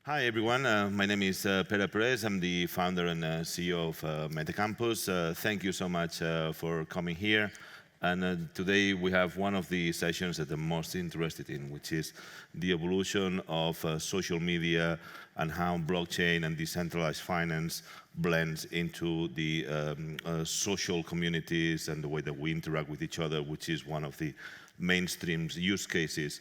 Hi everyone, my name is Pere Pérez. I'm the founder and CEO of Metacampus. Thank you so much for coming here. And today we have one of the sessions that I'm most interested in, which is the evolution of social media and how blockchain and decentralized finance blends into the social communities and the way that we interact with each other, which is one of the mainstream use cases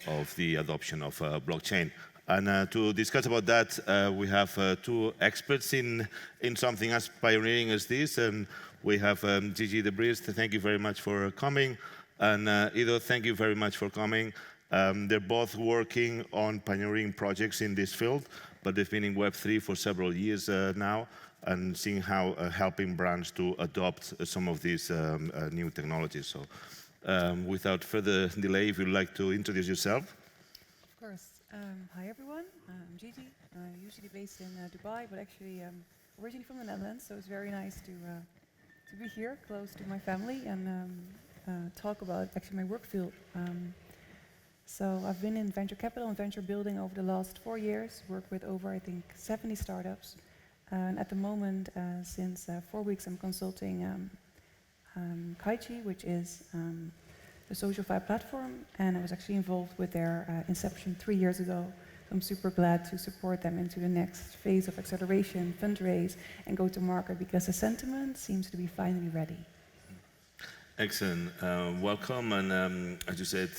of the adoption of blockchain. And to discuss about that, we have two experts in something as pioneering as this. And we have Gigi De Vries. Thank you very much for coming. And Edo, thank you very much for coming. They're both working on pioneering projects in this field, but they've been in Web3 for several years now and seeing how helping brands to adopt some of these new technologies. So without further delay, if you'd like to introduce yourself. Of course. Hi everyone, I'm Gigi. I'm usually based in Dubai, but actually originally from the Netherlands, so it's very nice to be here, close to my family, and talk about actually my work field. So I've been in venture capital and venture building over the last 4 years, worked with over, I think, 70 startups. And at the moment, since 4 weeks, I'm consulting Kaichi, which is the SocialFi platform, and I was actually involved with their inception 3 years ago. I'm super glad to support them into the next phase of acceleration, fundraise, and go to market because the sentiment seems to be finally ready. Excellent. Welcome. And as you said,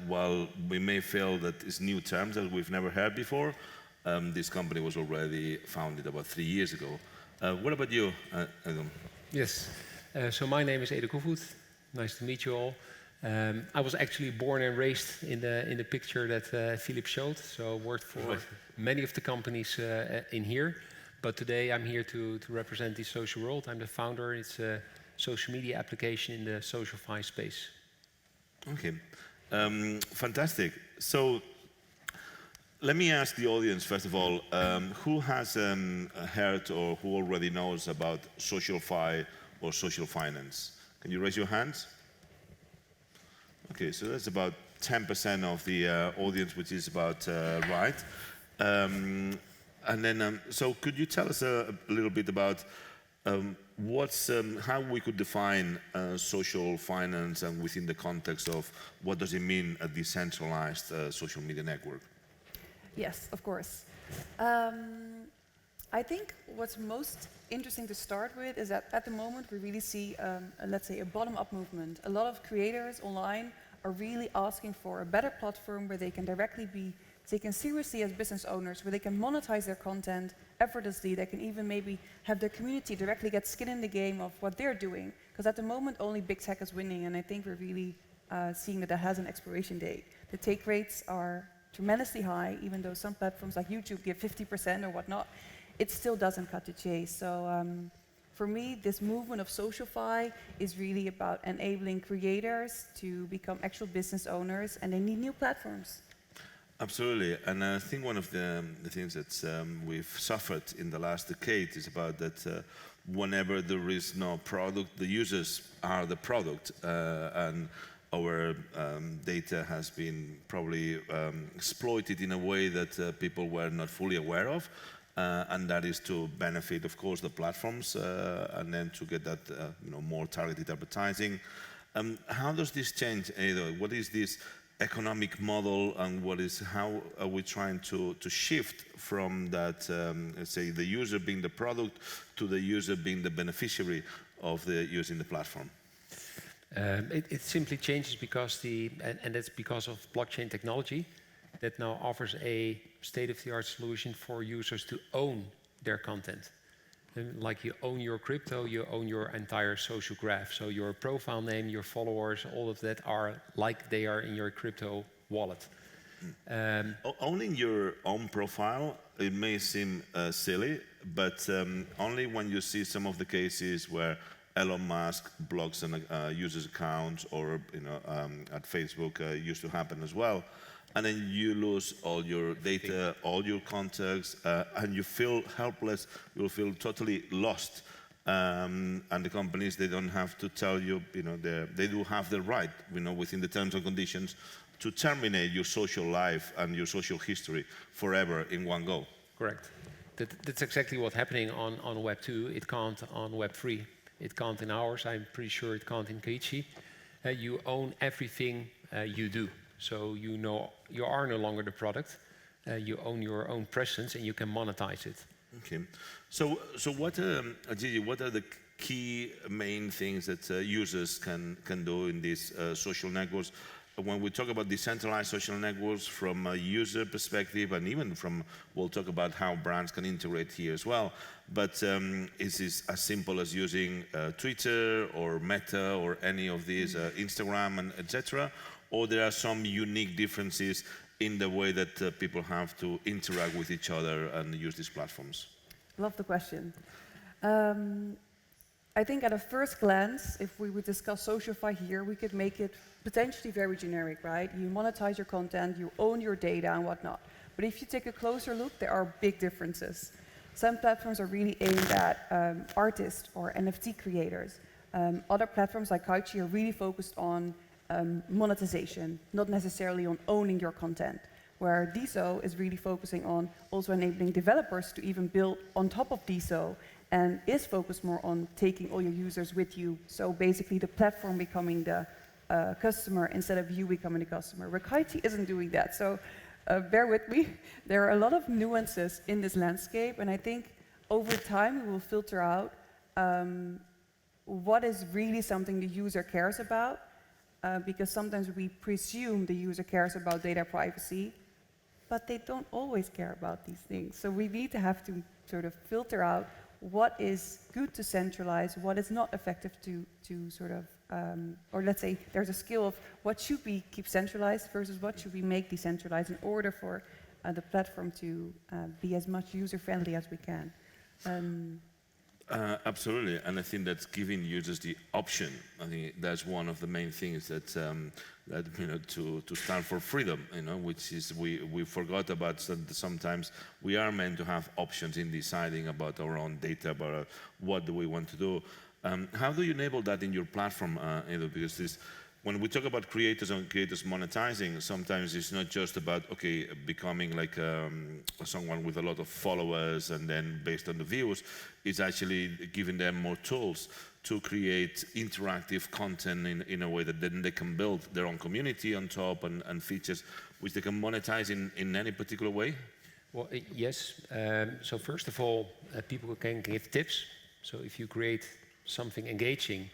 while we may feel that it's new terms that we've never heard before, this company was already founded about 3 years ago. What about you, Edo? Yes. So my name is Edo Koevoet. Nice to meet you all. I was actually born and raised in the picture that Philip showed, so worked for many of the companies in here. But today I'm here to represent DeSocialworld. I'm the founder. It's a social media application in the SocialFi space. Okay, fantastic. So let me ask the audience, first of all, who has heard or who already knows about SocialFi or social finance? Can you raise your hands? Okay, so that's about 10% of the audience, which is about right. And then, so could you tell us a little bit about how we could define social finance and within the context of what does it mean a decentralized social media network? Yes, of course. I think what's most interesting to start with is that at the moment we really see, let's say, a bottom-up movement. A lot of creators online are really asking for a better platform where they can directly be taken seriously as business owners, where they can monetize their content effortlessly. They can even maybe have their community directly get skin in the game of what they're doing. Because at the moment, only big tech is winning, and I think we're really seeing that has an expiration date. The take rates are tremendously high, even though some platforms like YouTube give 50% or whatnot. It still doesn't cut the chase. So for me, this movement of SocialFi is really about enabling creators to become actual business owners, and they need new platforms. Absolutely, and I think one of the things that we've suffered in the last decade is about that whenever there is no product, the users are the product, and our data has been probably exploited in a way that people were not fully aware of. And that is to benefit, of course, the platforms, and then to get that more targeted advertising. How does this change, Edo? What is this economic model, and how are we trying to shift from that, let's say, the user being the product to the user being the beneficiary of using the platform? It simply changes because and that's because of blockchain technology that now offers a state-of-the-art solution for users to own their content. And like you own your crypto, you own your entire social graph. So your profile name, your followers, all of that are like they are in your crypto wallet. Owning your own profile, it may seem silly, but only when you see some of the cases where Elon Musk blocks a user's account, or at Facebook used to happen as well. And then you lose all your data, all your contacts, and you feel helpless, you'll feel totally lost. And the companies, they don't have to tell you, they do have the right, within the terms and conditions, to terminate your social life and your social history forever in one go. Correct. That's exactly what's happening on Web 2. It can't on Web 3. It can't in ours. I'm pretty sure it can't in Gigi. You own everything you do. So you are no longer the product. You own your own presence and you can monetize it. Okay. So what, Gigi, what are the key main things that users can do in these social networks? When we talk about decentralized social networks from a user perspective, and even we'll talk about how brands can integrate here as well, but is this as simple as using Twitter or Meta or any of these, Instagram and etc., or there are some unique differences in the way that people have to interact with each other and use these platforms? Love the question. I think at a first glance, if we would discuss Socialify here, we could make it potentially very generic, right? You monetize your content, you own your data and whatnot. But if you take a closer look, there are big differences. Some platforms are really aimed at artists or NFT creators. Other platforms like Gigi are really focused on monetization, not necessarily on owning your content, where DeSo is really focusing on also enabling developers to even build on top of DeSo and is focused more on taking all your users with you. So basically the platform becoming the customer instead of you becoming the customer. Where Gigi isn't doing that. So bear with me. There are a lot of nuances in this landscape, and I think over time we will filter out what is really something the user cares about, because sometimes we presume the user cares about data privacy, but they don't always care about these things. So we need to have to sort of filter out what is good to centralize, what is not effective to sort of, or let's say there's a scale of what should we keep centralized versus what should we make decentralized in order for the platform to be as much user-friendly as we can. Absolutely, and I think that's giving users the option. I think that's one of the main things that to stand for freedom, which is we forgot about. Sometimes we are meant to have options in deciding about our own data, about what do we want to do. How do you enable that in your platform, Edo? Because when we talk about creators and creators monetizing, sometimes it's not just about, okay, becoming like someone with a lot of followers and then based on the views, it's actually giving them more tools to create interactive content in a way that then they can build their own community on top and features which they can monetize in any particular way? Well, yes. So first of all, people can give tips. So if you create something engaging,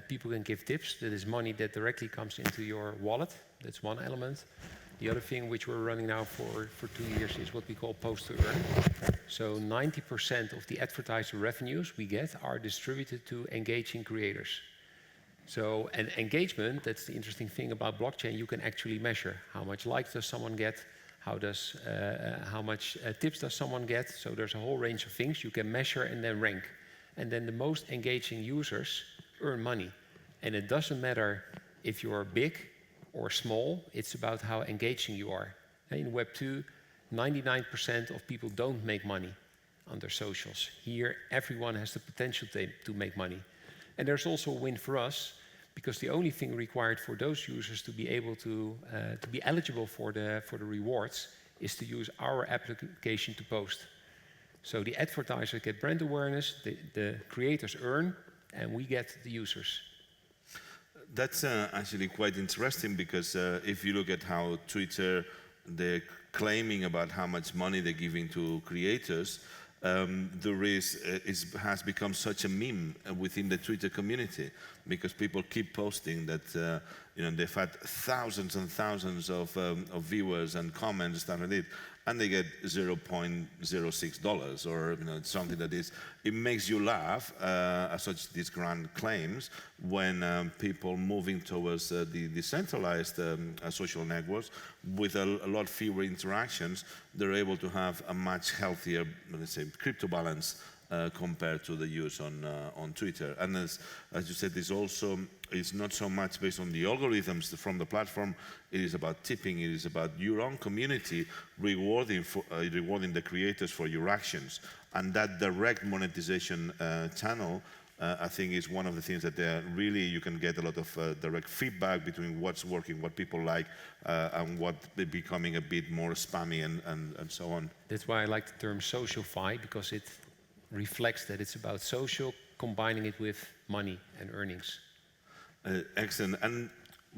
people can give tips. That is money that directly comes into your wallet. That's one element. The other thing which we're running now for 2 years is what we call post-to-earn. So 90% of the advertiser revenues we get are distributed to engaging creators. So, and engagement, that's the interesting thing about blockchain, you can actually measure. How much likes does someone get? How much tips does someone get? So there's a whole range of things you can measure and then rank. And then the most engaging users earn money. And it doesn't matter if you're big or small, it's about how engaging you are. In Web 2, 99% of people don't make money on their socials. Here, everyone has the potential to make money. And there's also a win for us, because the only thing required for those users to be able to be eligible for the rewards is to use our application to post. So the advertisers get brand awareness, the creators earn, and we get the users. That's actually quite interesting, because if you look at how Twitter, they're claiming about how much money they're giving to creators, has become such a meme within the Twitter community, because people keep posting that they've had thousands and thousands of viewers and comments stuff like it, and they get $0.06 or something that is. It makes you laugh as such these grand claims when people moving towards the decentralized social networks with a lot fewer interactions, they're able to have a much healthier, let's say, crypto balance compared to the use on Twitter. And as you said, it's not so much based on the algorithms from the platform. It is about tipping. It is about your own community rewarding the creators for your actions. And that direct monetization channel I think is one of the things that really you can get a lot of direct feedback between what's working, what people like, and what becoming a bit more spammy and so on. That's why I like the term socialfy, because it reflects that it's about social, combining it with money and earnings. Excellent. And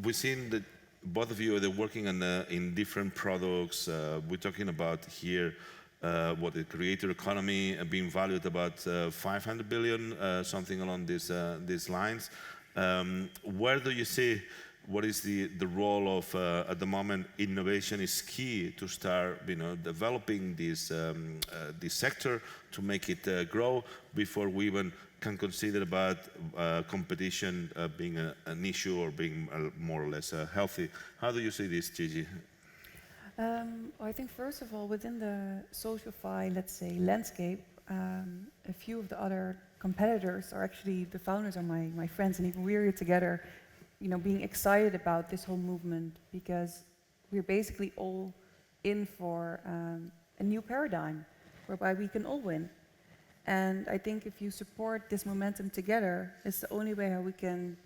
we've seen that both of you are working on, in different products. We're talking about here what the creator economy being valued about 500 billion, something along these lines. Where do you see what is the role of, at the moment, innovation is key to start, developing this sector to make it grow before we even can consider about competition being an issue or being more or less healthy. How do you see this, Gigi? I think first of all, within the socialfy, let's say, landscape, a few of the other competitors are actually, the founders are my friends, and even we're here together, being excited about this whole movement, because we're basically all in for a new paradigm whereby we can all win. And I think if you support this momentum together, it's the only way how we can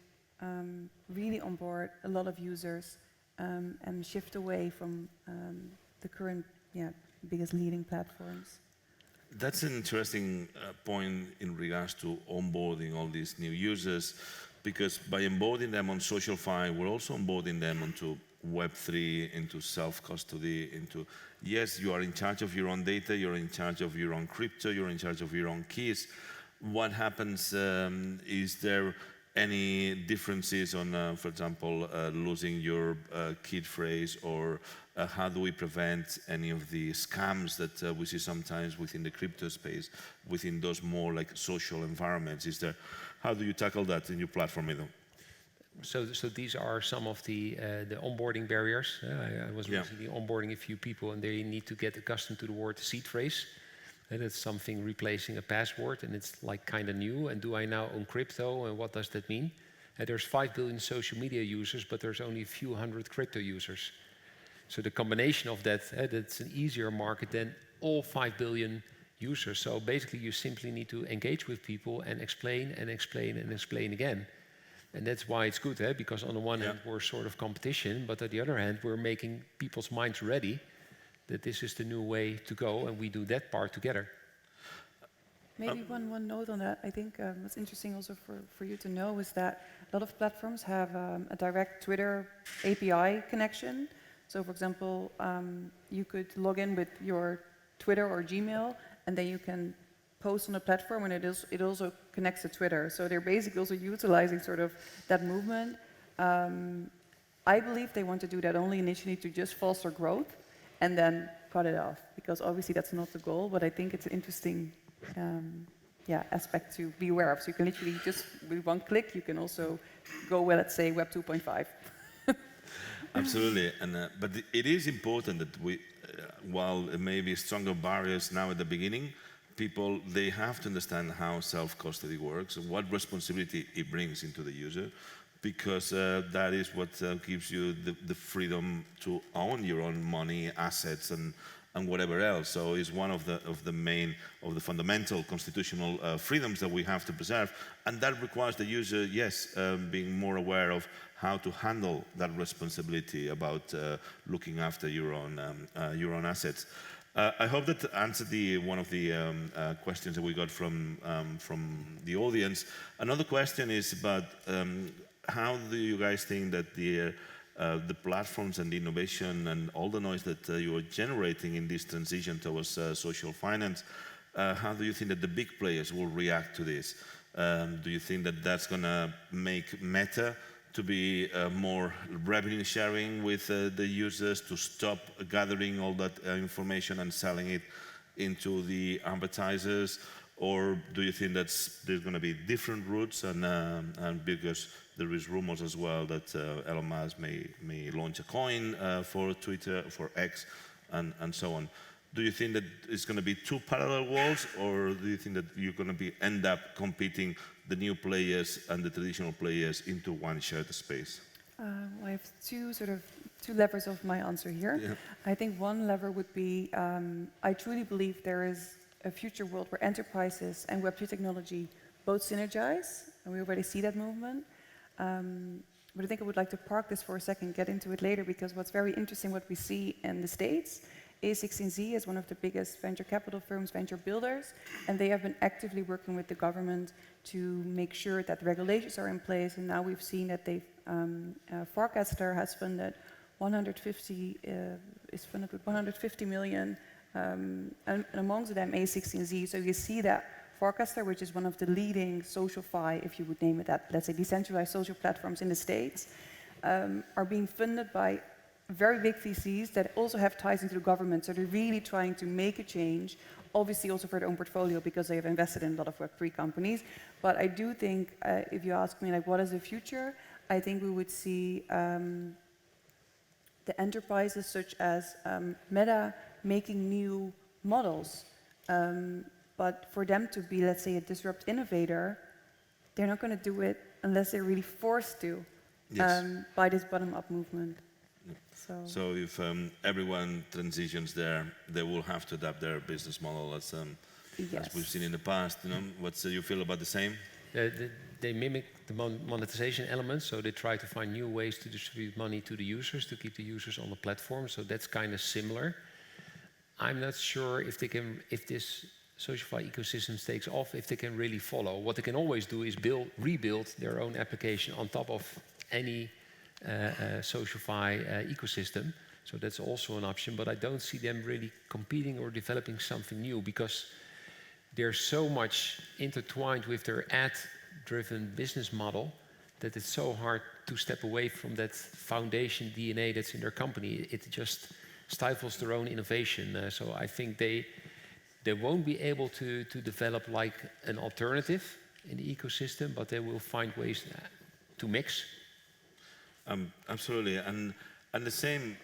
really onboard a lot of users and shift away from the current biggest leading platforms. That's an interesting point in regards to onboarding all these new users, because by onboarding them on socialfy, we're also onboarding them onto Web3, into self-custody, into, yes, you are in charge of your own data, you're in charge of your own crypto, you're in charge of your own keys. What happens, is there any differences on, for example, losing your key phrase, or how do we prevent any of the scams that we see sometimes within the crypto space, within those more like social environments? How do you tackle that in your platform, Edo? So these are some of the onboarding barriers. I was recently onboarding a few people, and they need to get accustomed to the word seed phrase. And it's something replacing a password, and it's like kind of new. And do I now own crypto, and what does that mean? There's 5 billion social media users, but there's only a few hundred crypto users. So the combination of that, that's an easier market than all 5 billion users. So basically, you simply need to engage with people and explain and explain and explain again. And that's why it's good, because on the one hand, we're sort of competition, but on the other hand, we're making people's minds ready that this is the new way to go, and we do that part together. Maybe one note on that. I think what's interesting also for you to know is that a lot of platforms have a direct Twitter API connection. So for example, you could log in with your Twitter or Gmail, and then you can post on a platform, and it also connects to Twitter. So they're basically also utilizing sort of that movement. I believe they want to do that only initially to just foster growth and then cut it off, because obviously that's not the goal, but I think it's an interesting aspect to be aware of. So you can literally just, with one click, you can also go, well, let's say Web 2.5. Absolutely, but it is important that we, while it may be stronger barriers now at the beginning, people, they have to understand how self-custody works, what responsibility it brings into the user, because that is what gives you the freedom to own your own money, assets, and whatever else. So it's one of the fundamental constitutional freedoms that we have to preserve, and that requires the user, yes, being more aware of how to handle that responsibility about looking after your own assets. I hope that answered one of the questions that we got from the audience. Another question is about how do you guys think that the platforms and the innovation and all the noise that you are generating in this transition towards social finance, how do you think that the big players will react to this? Do you think that that's going to make Meta to be more revenue sharing with the users, to stop gathering all that information and selling it into the advertisers? Or do you think that there's going to be different routes, and because there is rumors as well that Elon Musk may launch a coin for Twitter, for X, and so on. Do you think that it's going to be two parallel worlds, or do you think that you're going to end up competing the new players and the traditional players into one shared space? I have two levers of my answer here. Yeah. I think one lever would be, I truly believe there is a future world where enterprises and Web3 technology both synergize, and we already see that movement. But I think I would like to park this for a second, get into it later, because what's very interesting, what we see in the States, A16Z is one of the biggest venture capital firms, venture builders, and they have been actively working with the government to make sure that regulations are in place. And now we've seen that they've, Forecaster has funded 150, is funded with 150 million, and amongst them A16Z. So you see that Forecaster, which is one of the leading social-fi, if you would name it that, let's say decentralized social platforms in the States, are being funded by very big VCs that also have ties into the government. So they're really trying to make a change, obviously also for their own portfolio because they have invested in a lot of Web3 companies. But I do think, if you ask me, like, what is the future? I think we would see the enterprises such as Meta making new models. But for them to be, let's say, a disrupt innovator, they're not going to do it unless they're really forced to by this bottom-up movement. So if everyone transitions there, they will have to adapt their business model as we've seen in the past. You know, what you feel about the same? They mimic the monetization elements, so they try to find new ways to distribute money to the users, to keep the users on the platform. So that's kind of similar. I'm not sure if they can, if this SocialFi ecosystem takes off, if they can really follow. What they can always do is rebuild their own application on top of any SocialFi ecosystem. So that's also an option, but I don't see them really competing or developing something new because they're so much intertwined with their ad-driven business model that it's so hard to step away from that foundation DNA that's in their company. It just stifles their own innovation. So I think they won't be able to develop like an alternative in the ecosystem, but they will find ways to mix. Absolutely, and the same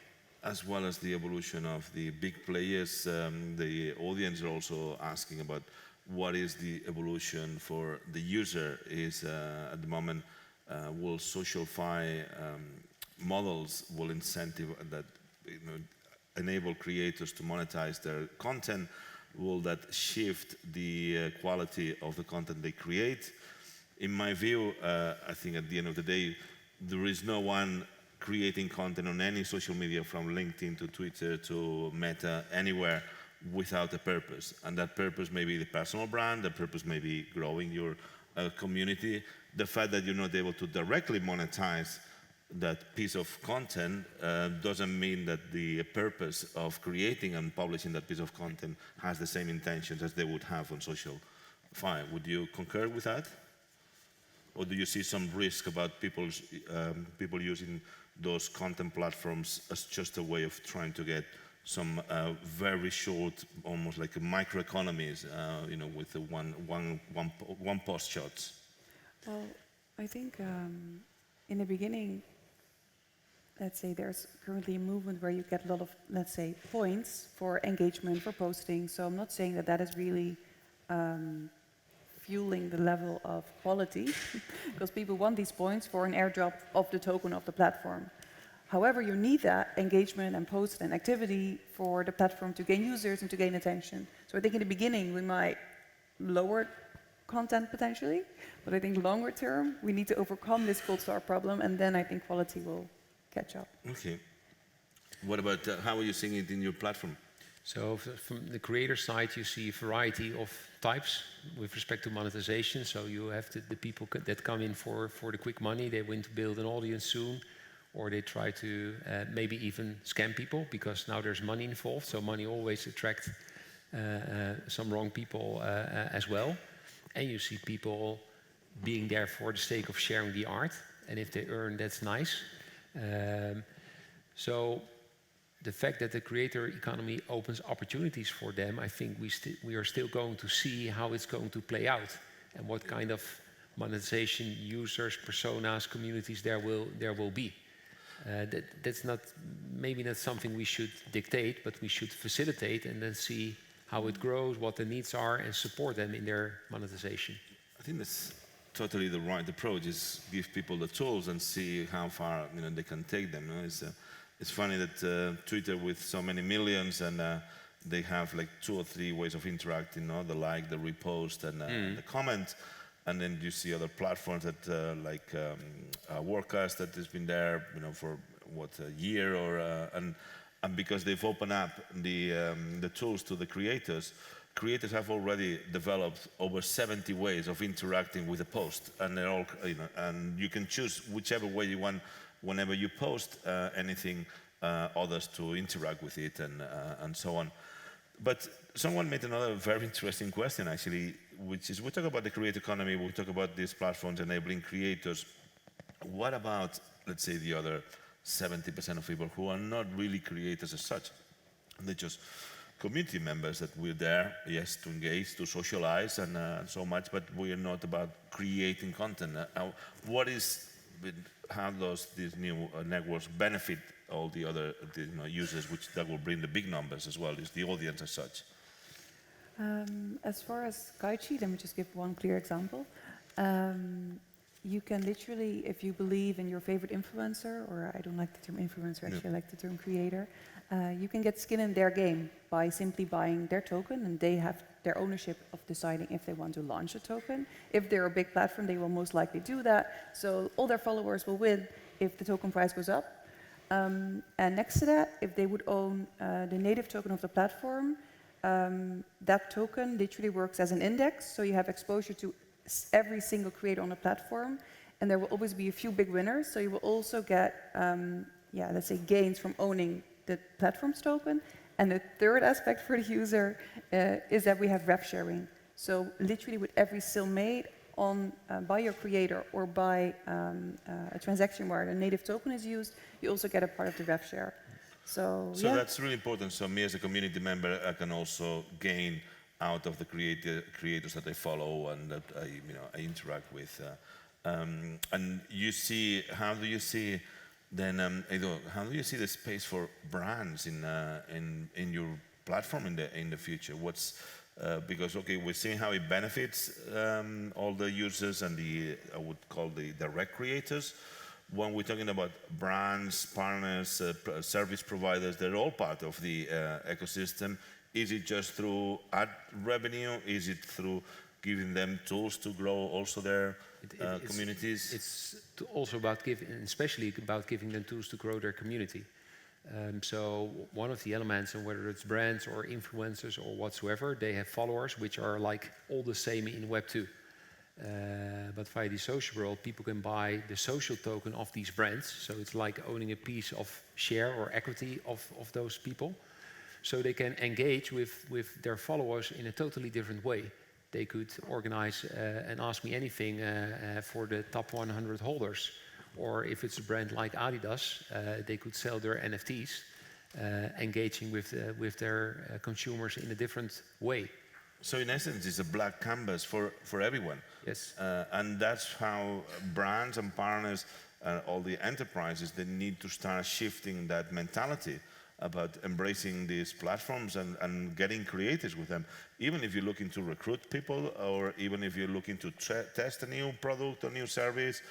as well as the evolution of the big players, the audience are also asking about what is the evolution for the user. Is at the moment, will SocialFi models will incentive that enable creators to monetize their content? Will that shift the quality of the content they create? In my view, I think at the end of the day, there is no one creating content on any social media from LinkedIn to Twitter to Meta, anywhere, without a purpose. And that purpose may be the personal brand, the purpose may be growing your community. The fact that you're not able to directly monetize that piece of content doesn't mean that the purpose of creating and publishing that piece of content has the same intentions as they would have on SocialFi. Would you concur with that? Or do you see some risk about people using those content platforms as just a way of trying to get some very short, almost like a microeconomies, with the one post shots? Well, I think in the beginning, let's say there's currently a movement where you get a lot of, let's say, points for engagement, for posting. So I'm not saying that that is really fueling the level of quality, because people want these points for an airdrop of the token of the platform. However, you need that engagement and post and activity for the platform to gain users and to gain attention. So I think in the beginning we might lower content potentially, but I think longer term we need to overcome this cold start problem, and then I think quality will catch up. Okay. What about how are you seeing it in your platform? So from the creator side, you see a variety of types with respect to monetization. So you have the people that come in for the quick money. They want to build an audience soon, or they try to maybe even scam people because now there's money involved. So money always attracts some wrong people as well. And you see people being there for the sake of sharing the art. And if they earn, that's nice. So the fact that the creator economy opens opportunities for them, I think we are still going to see how it's going to play out and what kind of monetization, users, personas, communities there will be. That's maybe not something we should dictate, but we should facilitate and then see how it grows, what the needs are, and support them in their monetization. I think that's totally the right approach, is give people the tools and see how far they can take them. It's funny that Twitter, with so many millions, and they have like 2 or 3 ways of interacting, the like, the repost, and the comment. And then you see other platforms that like Workcast that has been there, for what, a year, or and because they've opened up the tools to the creators. Creators have already developed over 70 ways of interacting with a post, and they're all, and you can choose whichever way you want whenever you post anything, others to interact with it, and so on. But someone made another very interesting question, actually, which is, we talk about the creator economy, we talk about these platforms enabling creators. What about, let's say, the other 70% of people who are not really creators as such? They're just community members that we're there, yes, to engage, to socialize, and so much, but we are not about creating content. How does these new networks benefit all the other users, which that will bring the big numbers as well, is the audience as such? As far as Gigi, let me just give one clear example. You can literally, if you believe in your favorite influencer, or I don't like the term influencer, actually I like the term creator, you can get skin in their game by simply buying their token, and they have their ownership of deciding if they want to launch a token. If they're a big platform, they will most likely do that, so all their followers will win if the token price goes up. And next to that, if they would own the native token of the platform, that token literally works as an index, so you have exposure to every single creator on the platform, and there will always be a few big winners, so you will also get, let's say, gains from owning the platform's token. And the third aspect for the user is that we have rev sharing. So literally with every sale made on by your creator or by a transaction where the native token is used, you also get a part of the rev share. So that's really important. So me as a community member, I can also gain out of the creators that I follow and that I interact with. And you see, how do you see then, Edo, how do you see the space for brands in your platform in the future? Because we're seeing how it benefits all the users and I would call the direct creators. When we're talking about brands, partners, service providers, they're all part of the ecosystem. Is it just through ad revenue? Is it through giving them tools to grow also their communities? It's also about especially about giving them tools to grow their community. So one of the elements, and whether it's brands or influencers or whatsoever, they have followers which are like all the same in Web 2. But via DeSocialworld, people can buy the social token of these brands. So it's like owning a piece of share or equity of those people. So they can engage with their followers in a totally different way. They could organize and ask me anything for the top 100 holders. Or if it's a brand like Adidas, they could sell their NFTs, engaging with their consumers in a different way. So in essence, it's a black canvas for everyone. Yes. And that's how brands and partners, all the enterprises, they need to start shifting that mentality about embracing these platforms and getting creators with them. Even if you're looking to recruit people, or even if you're looking to test a new product or new service,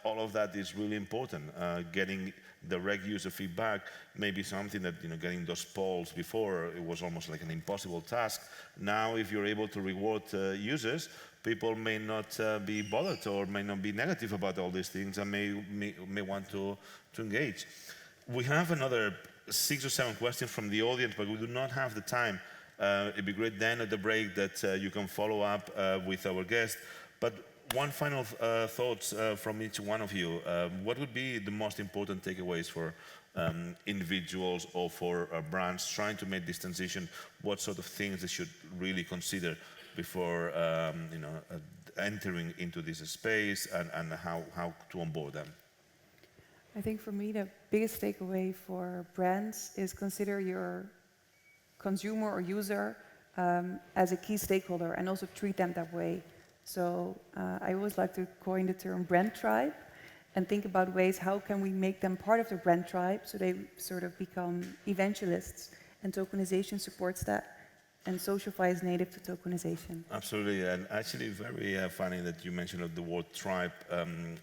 all of that is really important. Getting direct user feedback may be something that, getting those polls before, it was almost like an impossible task. Now, if you're able to reward users, people may not be bothered or may not be negative about all these things and may want to engage. We have another 6 or 7 questions from the audience, but we do not have the time. It'd be great then at the break that you can follow up with our guest. But one final thoughts from each one of you. What would be the most important takeaways for individuals or for brands trying to make this transition? What sort of things they should really consider before entering into this space, and how to onboard them? I think for me, the biggest takeaway for brands is consider your consumer or user as a key stakeholder and also treat them that way. So I always like to coin the term brand tribe and think about ways how can we make them part of the brand tribe so they sort of become evangelists, and tokenization supports that. And SocialFi is native to tokenization. Absolutely, and actually very funny that you mentioned the word tribe.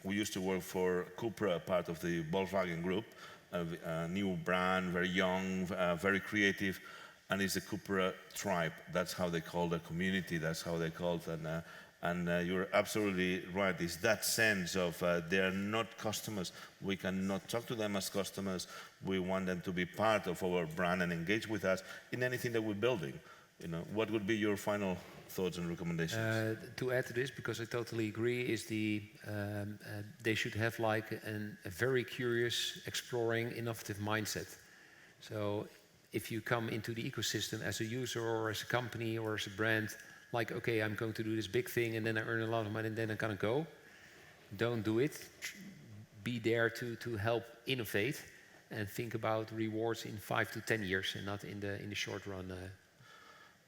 We used to work for Cupra, part of the Volkswagen Group, a new brand, very young, very creative, and it's a Cupra tribe. That's how they call the community, that's how they call it. And you're absolutely right. It's that sense of they are not customers. We cannot talk to them as customers. We want them to be part of our brand and engage with us in anything that we're building. You know, what would be your final thoughts and recommendations? To add to this, because I totally agree, is they should have like a very curious, exploring, innovative mindset. So if you come into the ecosystem as a user or as a company or as a brand, like, okay, I'm going to do this big thing and then I earn a lot of money and then I'm gonna go. Don't do it. Be there to help innovate and think about rewards in 5 to 10 years and not in the short run.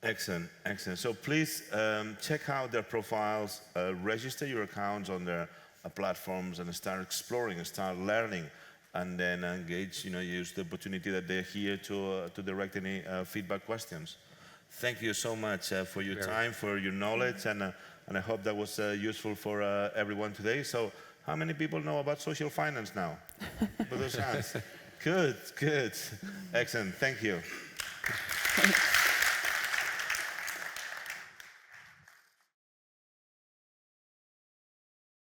Excellent, excellent. So please check out their profiles, register your accounts on their platforms and start exploring and start learning, and then engage, use the opportunity that they're here to direct any feedback questions. Thank you so much for your time, for your knowledge, and I hope that was useful for everyone today. So how many people know about social finance now? Put those hands. Good, good. Excellent, thank you.